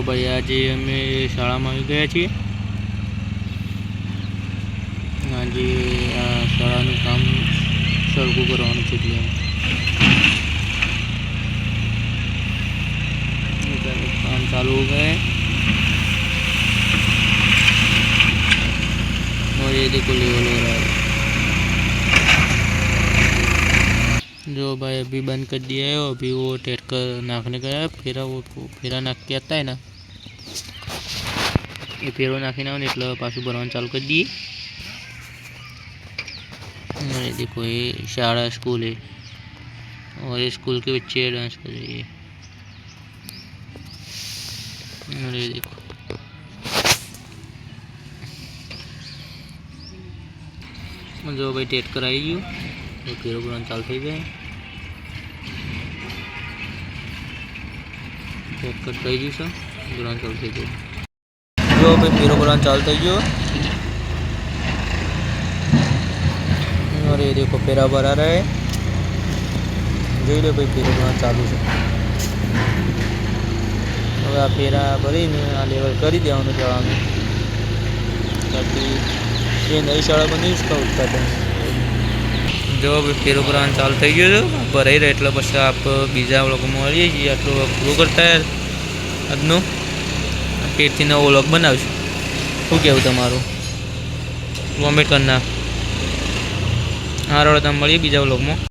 भाई आज अमे शाला में आई गया छे। आज आ शाला काम सरखू करवानुं छे એટલે काम चालू हो गए और ये देखो लेवल हो रहा है। जो भाई अभी बंद कर दिया है, अभी वो टेट कर नाखने गया है। फेरा वो फेरा नाख के आता है ना, ये फेरो नाखीने आवे એટલે પાછું ભરવાનું ચાલુ કરી દઈએ। ये देखो ये शाला स्कूल है और ये स्कूल के बच्चे डांस कर रही है। और ये देखो जो भाई टेट कराई गयो तो फेरो भरવાનું ચાલુ થઈ જાય। टेट कट થઈ ગયું છે, ભરવાનું ચાલુ થઈ ગયું। जो भाई फेरो भरવાનું ચાલુ થઈ ગયો और ये देखो फेरा भरा रहा है। जो लो भाई फेरो भरવાનું चालू है। હવે આ फेरा भरीने आ लेवल કરી દેવાનું શાળાનું, તાકી ये नई शाला बनी उसका उद्घाटन। जो भाई फेरो भरવાનું ચાલુ થઈ ગયો છે, ભરાઈ રહ્યો એટલે પછી આપ બીજા વ્લોગમાં મળીએ છીએ। આટલો પૂરો કરતા આજનો પેટથી નવો વ્લોગ બનાવશું। શું કહેવું તમારું? કોમેન્ટ કરી નાખ। હારો તમે મળીએ બીજા વ્લોગમાં।